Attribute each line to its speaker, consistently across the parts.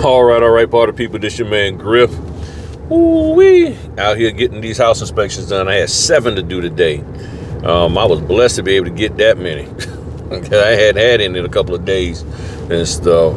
Speaker 1: All right, party people. This your man Griff. Ooh-wee. Out here getting these house inspections done. I had 7 to do today. I was blessed to be able to get that many. I hadn't had any in a couple of days and stuff.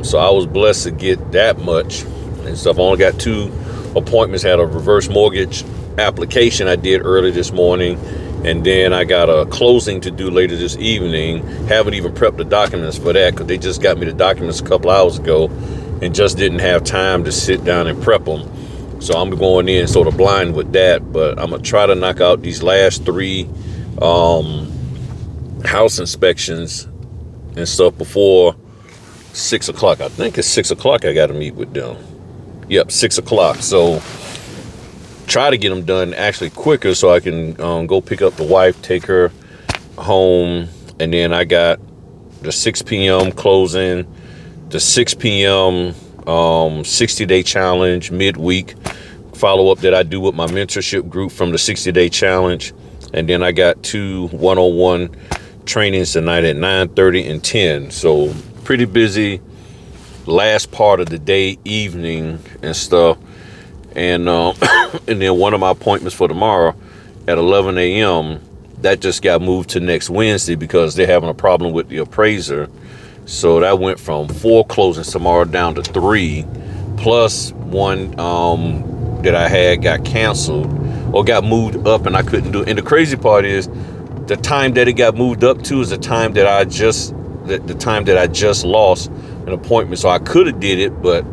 Speaker 1: So I was blessed to get that much and stuff. I only got 2 appointments. Had a reverse mortgage application I did early this morning. And then I got a closing to do later this evening. Haven't even prepped the documents for that because they just got me the documents a couple hours ago and just didn't have time to sit down and prep them. So I'm going in sort of blind with that. But I'm going to try to knock out these last 3 house inspections and stuff before 6 o'clock. I think it's 6 o'clock I got to meet with them. Yep, 6 o'clock. So try to get them done actually quicker so I can go pick up the wife, take her home, and then I got the 6 p.m. closing, the 6 p.m. 60-day challenge midweek follow-up that I do with my mentorship group from the 60-day challenge, and then I got 2 one-on-one trainings tonight at 9:30 and 10. So pretty busy last part of the day, evening and stuff. And and then one of my appointments for tomorrow at 11 a.m., that just got moved to next Wednesday because they're having a problem with the appraiser. So that went from 4 closings tomorrow down to 3, plus one that I had got canceled or got moved up and I couldn't do it. And the crazy part is the time that it got moved up to is the time that I just lost an appointment. So I could have did it, but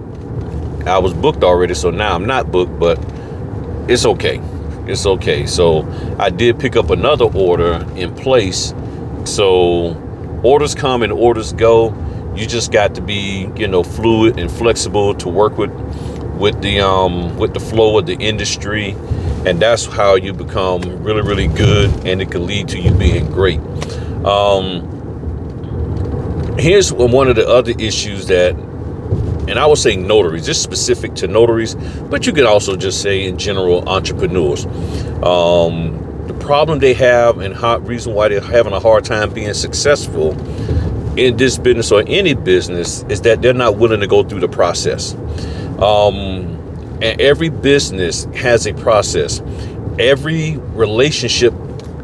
Speaker 1: I was booked already, so now I'm not booked, but it's okay. It's okay. So I did pick up another order in place. So orders come and orders go. You just got to be, fluid and flexible to work with the flow of the industry, and that's how you become really, really good, and it can lead to you being great. Here's one of the other issues that. And I would say notaries, just specific to notaries, but you could also just say in general entrepreneurs. The problem they have and reason why they're having a hard time being successful in this business or any business is that they're not willing to go through the process. And every business has a process. Every relationship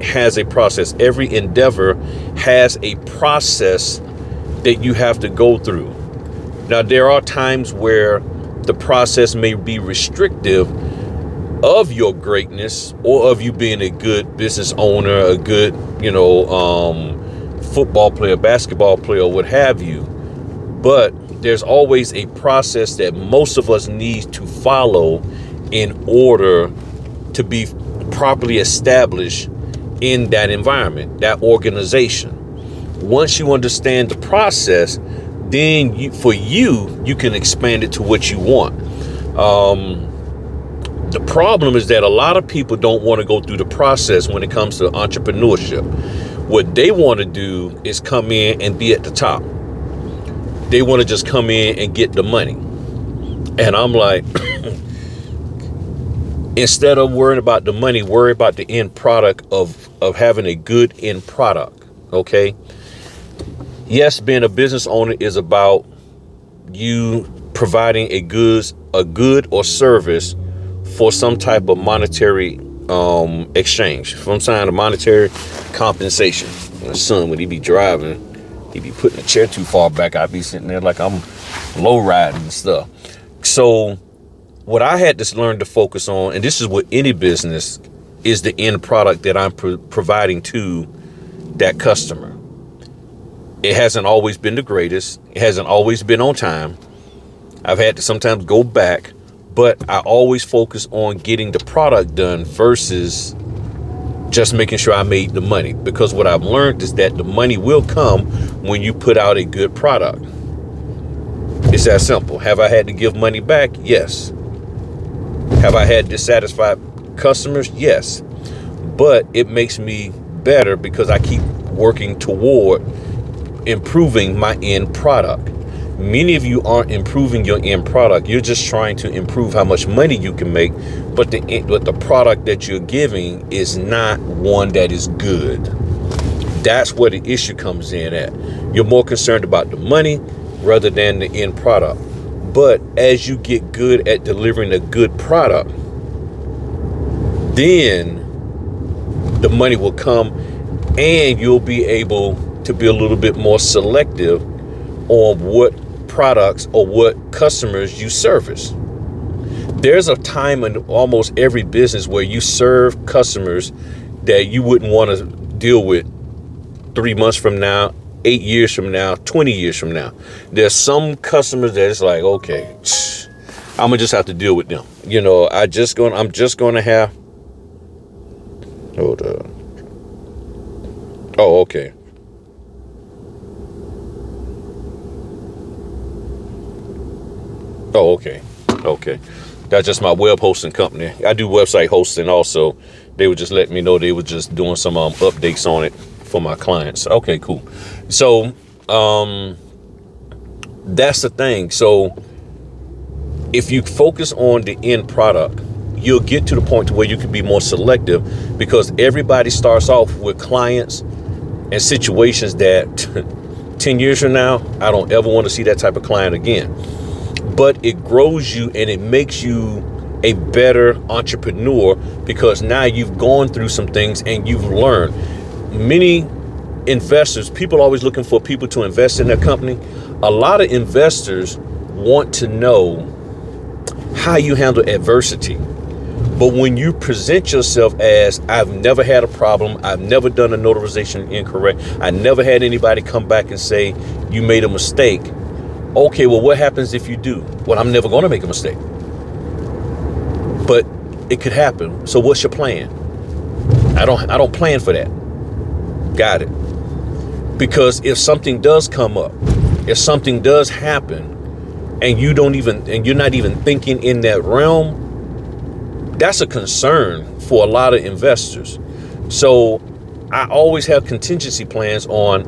Speaker 1: has a process. Every endeavor has a process that you have to go through. Now, there are times where the process may be restrictive of your greatness or of you being a good business owner, a good, football player, basketball player, what have you. But there's always a process that most of us need to follow in order to be properly established in that environment, that organization. Once you understand the process, then you can expand it to what you want. The problem is that a lot of people don't want to go through the process when it comes to entrepreneurship. What they want to do is come in and be at the top. They want to just come in and get the money. And I'm like, instead of worrying about the money, worry about the end product of having a good end product. Okay. Yes, being a business owner is about you providing a good or service for some type of monetary exchange, from some kind of monetary compensation. My son, when he be driving, he be putting the chair too far back. I be sitting there like I'm low riding and stuff. So what I had to learn to focus on, and this is what any business is, the end product that I'm providing to that customer. It hasn't always been the greatest. It hasn't always been on time. I've had to sometimes go back, but I always focus on getting the product done versus just making sure I made the money. Because what I've learned is that the money will come when you put out a good product. It's that simple. Have I had to give money back? Yes. Have I had dissatisfied customers? Yes. But it makes me better because I keep working toward improving my end product. Many of you aren't improving your end product. You're just trying to improve how much money you can make, but the product that you're giving is not one that is good. That's where the issue comes in at. You're more concerned about the money rather than the end product. But as you get good at delivering a good product, then the money will come, and you'll be able to be a little bit more selective on what products or what customers you service. There's a time in almost every business where you serve customers that you wouldn't want to deal with 3 months from now, 8 years from now, 20 years from now. There's some customers that it's like, okay, I'm gonna just have to deal with them. You know, I'm just gonna have. Hold on. Oh, okay. Oh, okay. Okay. That's just my web hosting company. I do website hosting also. They would just let me know they were just doing some updates on it for my clients. Okay, cool. So that's the thing. So if you focus on the end product, you'll get to the point to where you can be more selective, because everybody starts off with clients and situations that 10 years from now, I don't ever want to see that type of client again. But it grows you and it makes you a better entrepreneur, because now you've gone through some things and you've learned. Many investors, people always looking for people to invest in their company. A lot of investors want to know how you handle adversity. But when you present yourself as, I've never had a problem, I've never done a notarization incorrect, I never had anybody come back and say you made a mistake. Okay, well, what happens if you do? Well, I'm never going to make a mistake. But it could happen. So what's your plan? I don't plan for that. Got it. Because if something does come up, if something does happen, and you're not even thinking in that realm, that's a concern for a lot of investors. So I always have contingency plans on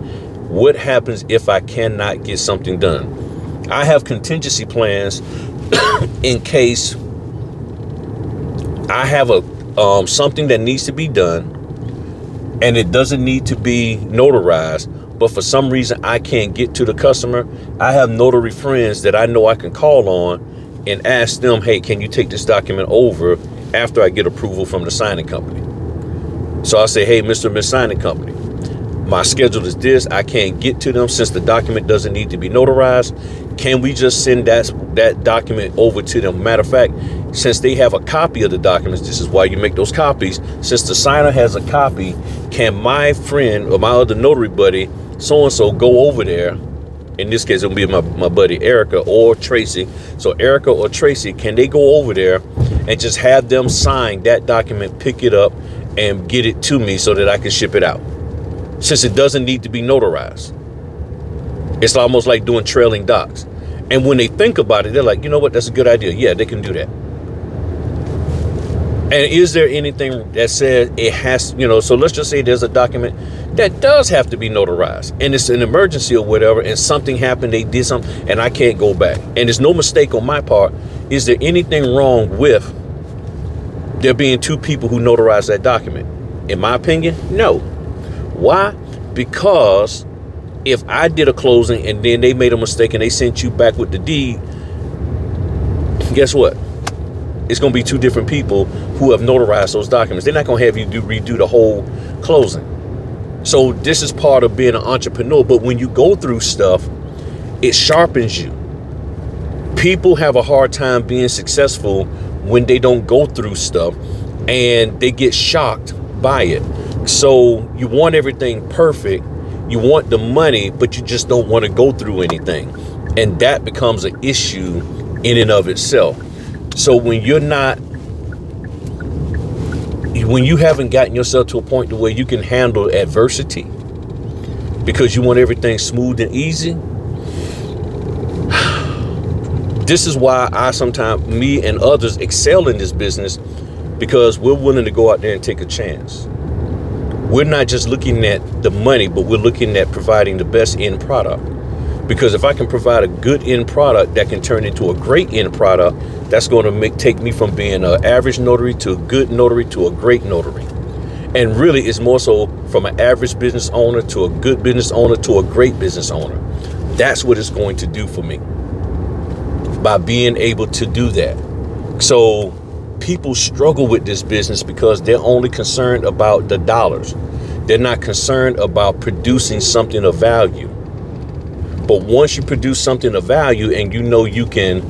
Speaker 1: what happens if I cannot get something done. I have contingency plans in case I have something that needs to be done and it doesn't need to be notarized, but for some reason I can't get to the customer. I have notary friends that I know I can call on and ask them, hey, can you take this document over after I get approval from the signing company? So I say, hey, Mr. and Miss Signing Company, my schedule is this. I can't get to them since the document doesn't need to be notarized. Can we just send that document over to them? Matter of fact, since they have a copy of the documents, this is why you make those copies. Since the signer has a copy, can my friend or my other notary buddy, so-and-so, go over there? In this case, it'll be my buddy Erica or Tracy. So Erica or Tracy, can they go over there and just have them sign that document, pick it up, and get it to me so that I can ship it out? Since it doesn't need to be notarized. It's almost like doing trailing docs. And when they think about it, they're like, you know what, that's a good idea. Yeah, they can do that. And is there anything that says it has, so let's just say there's a document that does have to be notarized and it's an emergency or whatever, and something happened, they did something, and I can't go back. And there's no mistake on my part. Is there anything wrong with there being two people who notarize that document? In my opinion, no. Why? Because if I did a closing and then they made a mistake and they sent you back with the deed, guess what? It's going to be two different people who have notarized those documents. They're not going to have you redo the whole closing. So this is part of being an entrepreneur. But when you go through stuff, it sharpens you. People have a hard time being successful when they don't go through stuff and they get shocked by it. So you want everything perfect. You want the money, but you just don't want to go through anything. And that becomes an issue in and of itself. So when you haven't gotten yourself to a point to where you can handle adversity because you want everything smooth and easy, this is why me and others excel in this business, because we're willing to go out there and take a chance. We're not just looking at the money, but we're looking at providing the best end product. Because if I can provide a good end product that can turn into a great end product, that's going to take me from being an average notary to a good notary to a great notary. And really, it's more so from an average business owner to a good business owner to a great business owner. That's what it's going to do for me. by being able to do that. So people struggle with this business because they're only concerned about the dollars. They're not concerned about producing something of value. But once you produce something of value and you know you can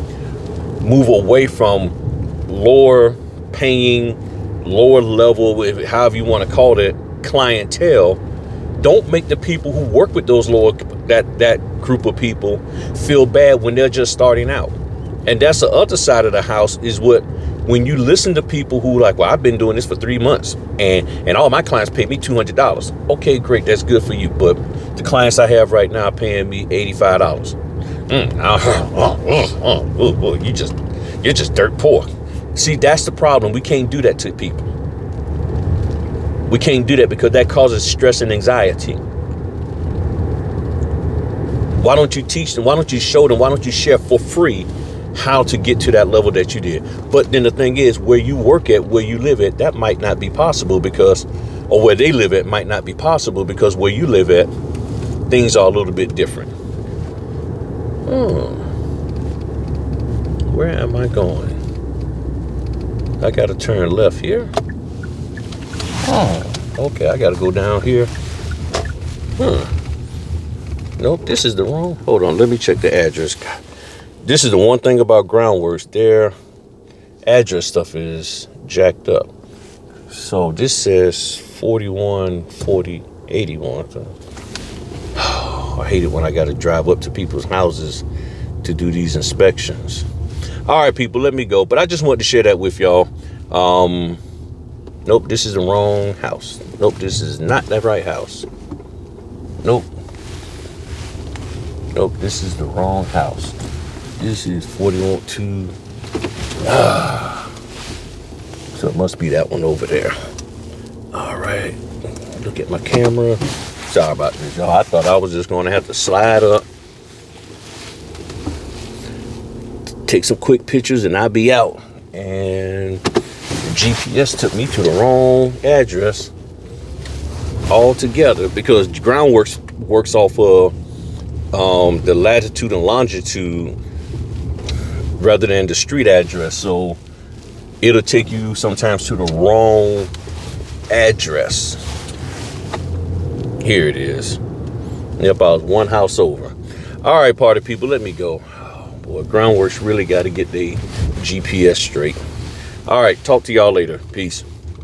Speaker 1: move away from lower paying, lower level, however you want to call it, clientele, don't make the people who work with those that group of people feel bad when they're just starting out. And that's the other side of the house, is when you listen to people who like, well, I've been doing this for 3 months and all my clients pay me $200. Okay, great. That's good for you. But the clients I have right now are paying me $85. You're just dirt poor. See, that's the problem. We can't do that to people. We can't do that because that causes stress and anxiety. Why don't you teach them? Why don't you show them? Why don't you share for free how to get to that level that you did? But then the thing is, where you work at, where you live at, that might not be possible or where they live at might not be possible because where you live at, things are a little bit different. Where am I going? I got to turn left here. Okay, I got to go down here. Nope, this is the wrong. Hold on, let me check the address. This is the one thing about Groundworks. Their address stuff is jacked up. So this says 414081. I hate it when I got to drive up to people's houses to do these inspections. All right, people, let me go. But I just wanted to share that with y'all. Nope, this is the wrong house. Nope, this is not that right house. Nope, this is the wrong house. This is 4112. So it must be that one over there. All right, look at my camera. Sorry about this, y'all. I thought I was just going to have to slide up, take some quick pictures, and I'll be out. And the GPS took me to the wrong address altogether because Groundworks works off of the latitude and longitude rather than the street address. So it'll take you sometimes to the wrong address. Here it is. Yep, I was one house over. All right, party people, let me go. Oh, boy, Groundworks really got to get the GPS straight. All right, talk to y'all later. Peace.